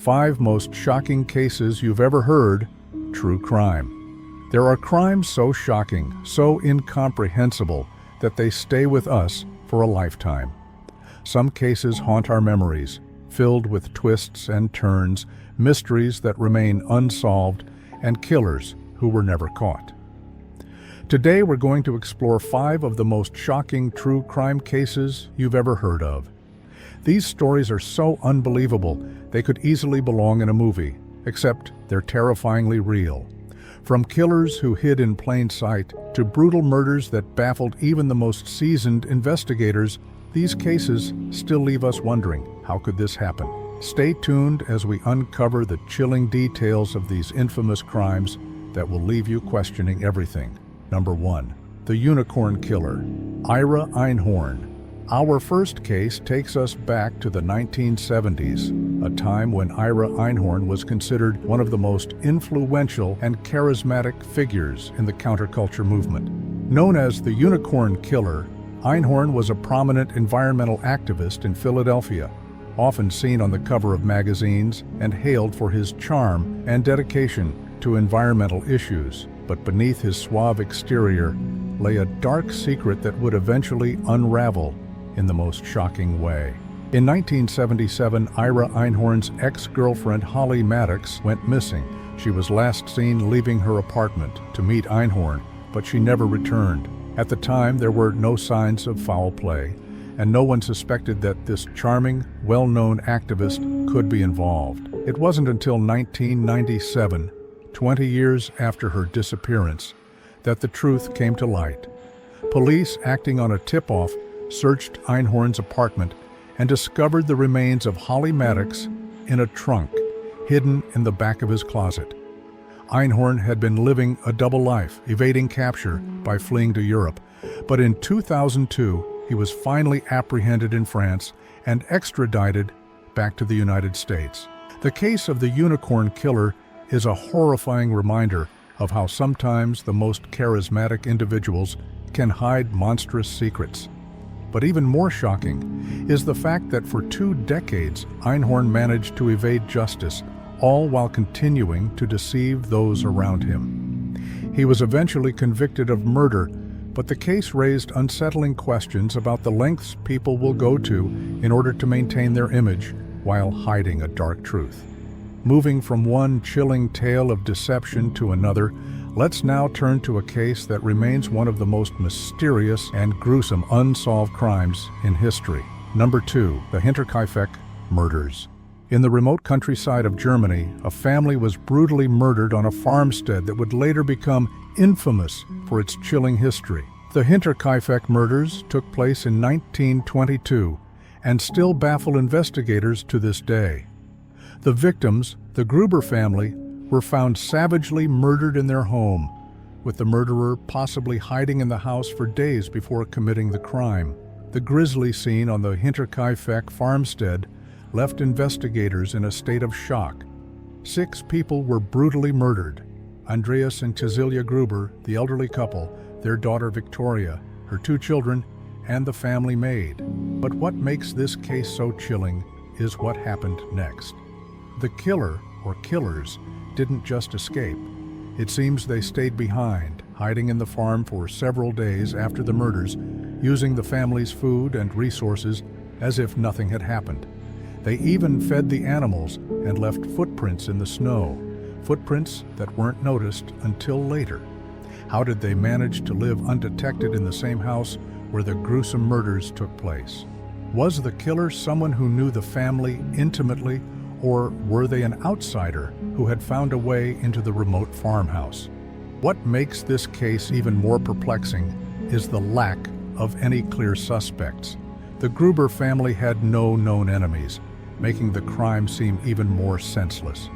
5 most shocking cases you've ever heard, true crime. There are crimes so shocking, so incomprehensible, that they stay with us for a lifetime. Some cases haunt our memories, filled with twists and turns, mysteries that remain unsolved, and killers who were never caught. Today we're going to explore 5 of the most shocking true crime cases you've ever heard of. These stories are so unbelievable they could easily belong in a movie, except they're terrifyingly real. From killers who hid in plain sight to brutal murders that baffled even the most seasoned investigators, these cases still leave us wondering, how could this happen? Stay tuned as we uncover the chilling details of these infamous crimes that will leave you questioning everything. Number 1. The Unicorn Killer, Ira Einhorn. Our first case takes us back to the 1970s, a time when Ira Einhorn was considered one of the most influential and charismatic figures in the counterculture movement. Known as the Unicorn Killer, Einhorn was a prominent environmental activist in Philadelphia, often seen on the cover of magazines and hailed for his charm and dedication to environmental issues. But beneath his suave exterior lay a dark secret that would eventually unravel in the most shocking way. In 1977, Ira Einhorn's ex-girlfriend Holly Maddox went missing. She was last seen leaving her apartment to meet Einhorn, but she never returned. At the time, there were no signs of foul play, and no one suspected that this charming, well-known activist could be involved. It wasn't until 1997, 20 years after her disappearance, that the truth came to light. Police, acting on a tip-off, searched Einhorn's apartment and discovered the remains of Holly Maddox in a trunk hidden in the back of his closet. Einhorn had been living a double life, evading capture by fleeing to Europe, but in 2002 he was finally apprehended in France and extradited back to the United States. The case of the Unicorn Killer is a horrifying reminder of how sometimes the most charismatic individuals can hide monstrous secrets. But even more shocking is the fact that for 2 decades, Einhorn managed to evade justice, all while continuing to deceive those around him. He was eventually convicted of murder, but the case raised unsettling questions about the lengths people will go to in order to maintain their image while hiding a dark truth. Moving from one chilling tale of deception to another, let's now turn to a case that remains one of the most mysterious and gruesome unsolved crimes in history. Number 2. The Hinterkaifeck murders. In the remote countryside of Germany, a family was brutally murdered on a farmstead that would later become infamous for its chilling history. The Hinterkaifeck murders took place in 1922 and still baffle investigators to this day. The victims, the Gruber family, were found savagely murdered in their home, with the murderer possibly hiding in the house for days before committing the crime. The grisly scene on the Hinterkaifeck farmstead left investigators in a state of shock. 6 people were brutally murdered: Andreas and Cecilia Gruber, the elderly couple, their daughter Victoria, her 2 children, and the family maid. But what makes this case so chilling is what happened next. The killer, or killers, didn't just escape. It seems they stayed behind, hiding in the farm for several days after the murders, using the family's food and resources as if nothing had happened. They even fed the animals and left footprints in the snow, footprints that weren't noticed until later. How did they manage to live undetected in the same house where the gruesome murders took place? Was the killer someone who knew the family intimately, or were they an outsider who had found a way into the remote farmhouse? What makes this case even more perplexing is the lack of any clear suspects. The Gruber family had no known enemies, making the crime seem even more senseless.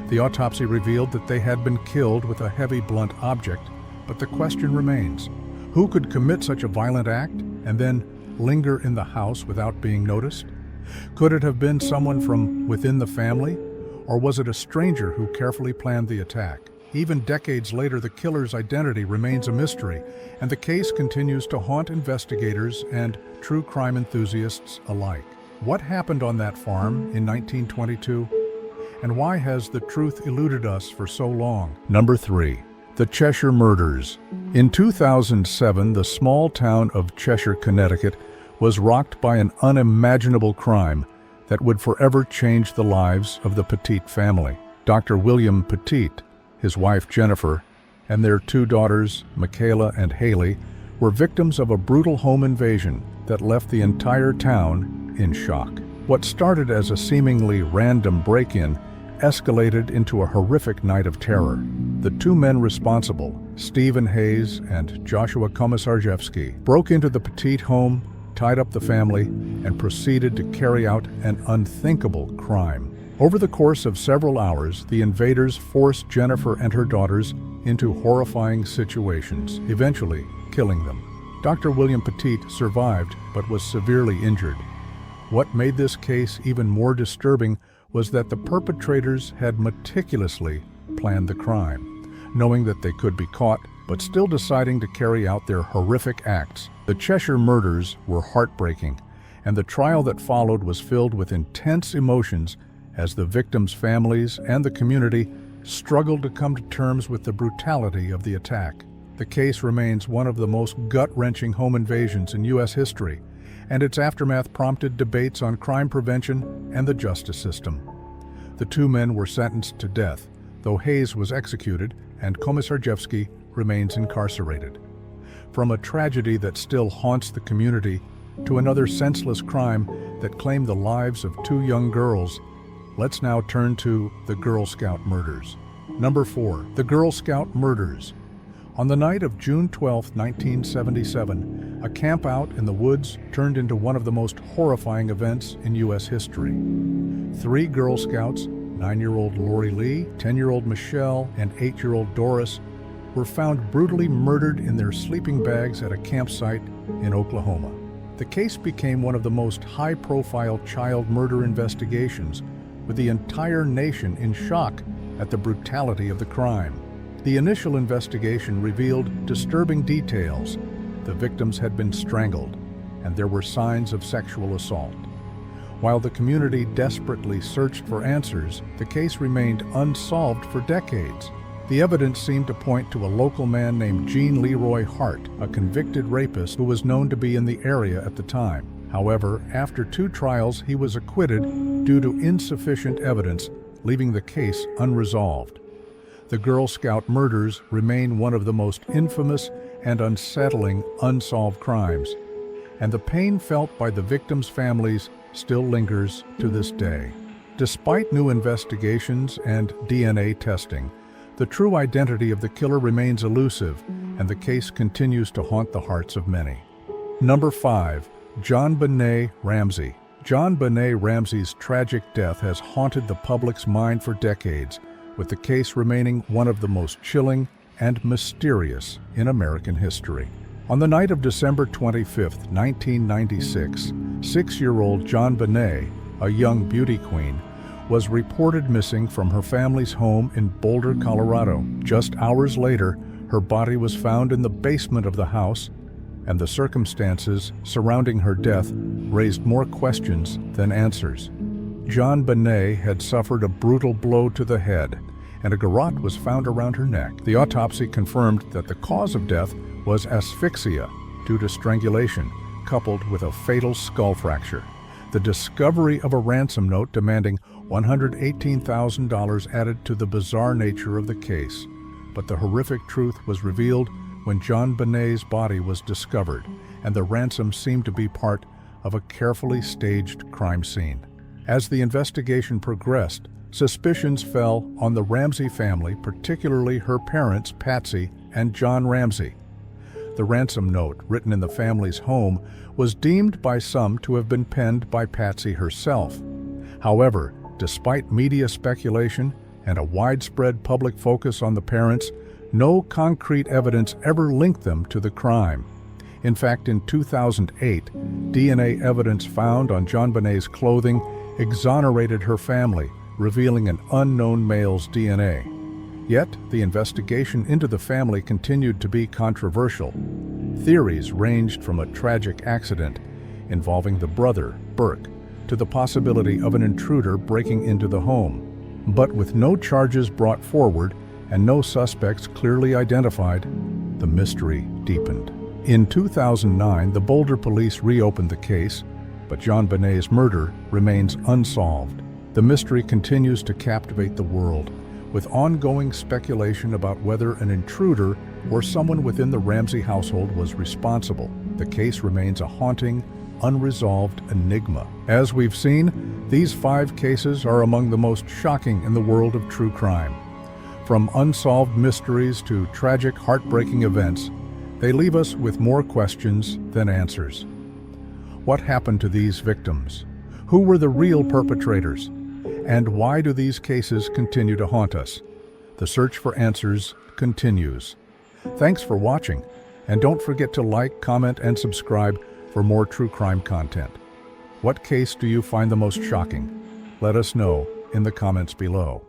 The autopsy revealed that they had been killed with a heavy blunt object, but the question remains: who could commit such a violent act and then linger in the house without being noticed? Could it have been someone from within the family, or was it a stranger who carefully planned the attack? Even decades later, the killer's identity remains a mystery, and the case continues to haunt investigators and true crime enthusiasts alike. What happened on that farm in 1922? And why has the truth eluded us for so long? Number 3. The Cheshire Murders. In 2007, the small town of Cheshire, Connecticut, was rocked by an unimaginable crime that would forever change the lives of the Petit family. Dr. William Petit, his wife Jennifer, and their 2 daughters, Michaela and Haley, were victims of a brutal home invasion that left the entire town in shock. What started as a seemingly random break-in escalated into a horrific night of terror. The 2 men responsible, Stephen Hayes and Joshua Komisarjevsky, broke into the Petit home, tied up the family, and proceeded to carry out an unthinkable crime. Over the course of several hours, the invaders forced Jennifer and her daughters into horrifying situations, eventually killing them. Dr. William Petit survived but was severely injured. What made this case even more disturbing was that the perpetrators had meticulously planned the crime, knowing that they could be caught, but still deciding to carry out their horrific acts. The Cheshire Murders were heartbreaking, and the trial that followed was filled with intense emotions as the victims' families and the community struggled to come to terms with the brutality of the attack. The case remains one of the most gut-wrenching home invasions in U.S. history, and its aftermath prompted debates on crime prevention and the justice system. The 2 men were sentenced to death, though Hayes was executed and Komisarjevsky remains incarcerated. From a tragedy that still haunts the community to another senseless crime that claimed the lives of 2 young girls, let's now turn to the Girl Scout murders. Number 4. The Girl Scout Murders. On the night of June 12, 1977, a campout in the woods turned into one of the most horrifying events in U.S. history. 3 Girl Scouts, 9-year-old Lori Lee, 10-year-old Michelle, and 8-year-old Doris, were found brutally murdered in their sleeping bags at a campsite in Oklahoma. The case became one of the most high-profile child murder investigations, with the entire nation in shock at the brutality of the crime. The initial investigation revealed disturbing details. The victims had been strangled, and there were signs of sexual assault. While the community desperately searched for answers, the case remained unsolved for decades. The evidence seemed to point to a local man named Gene Leroy Hart, a convicted rapist who was known to be in the area at the time. However, after 2 trials, he was acquitted due to insufficient evidence, leaving the case unresolved. The Girl Scout murders remain one of the most infamous and unsettling unsolved crimes, and the pain felt by the victims' families still lingers to this day. Despite new investigations and DNA testing, the true identity of the killer remains elusive, and the case continues to haunt the hearts of many. Number 5. JonBenet Ramsey. JonBenet Ramsey's tragic death has haunted the public's mind for decades, with the case remaining one of the most chilling and mysterious in American history. On the night of December 25, 1996, 6-year-old JonBenet, a young beauty queen, was reported missing from her family's home in Boulder, Colorado. Just hours later, her body was found in the basement of the house, and the circumstances surrounding her death raised more questions than answers. JonBenet had suffered a brutal blow to the head, and a garrote was found around her neck. The autopsy confirmed that the cause of death was asphyxia due to strangulation, coupled with a fatal skull fracture. The discovery of a ransom note demanding $118,000 added to the bizarre nature of the case, but the horrific truth was revealed when JonBenet's body was discovered, and the ransom seemed to be part of a carefully staged crime scene. As the investigation progressed, suspicions fell on the Ramsey family, particularly her parents, Patsy and John Ramsey. The ransom note, written in the family's home, was deemed by some to have been penned by Patsy herself. However, despite media speculation and a widespread public focus on the parents, no concrete evidence ever linked them to the crime. In fact, in 2008, DNA evidence found on JonBenet's clothing exonerated her family, revealing an unknown male's DNA. Yet, the investigation into the family continued to be controversial. Theories ranged from a tragic accident involving the brother, Burke, to the possibility of an intruder breaking into the home. But with no charges brought forward and no suspects clearly identified, the mystery deepened. In 2009, the Boulder police reopened the case, but John Benet's murder remains unsolved. The mystery continues to captivate the world, with ongoing speculation about whether an intruder or someone within the Ramsey household was responsible. The case remains a haunting, unresolved enigma. As we've seen, these 5 cases are among the most shocking in the world of true crime. From unsolved mysteries to tragic, heartbreaking events, they leave us with more questions than answers. What happened to these victims? Who were the real perpetrators? And why do these cases continue to haunt us? The search for answers continues. Thanks for watching, and don't forget to like, comment, and subscribe for more true crime content. What case do you find the most shocking? Let us know in the comments below.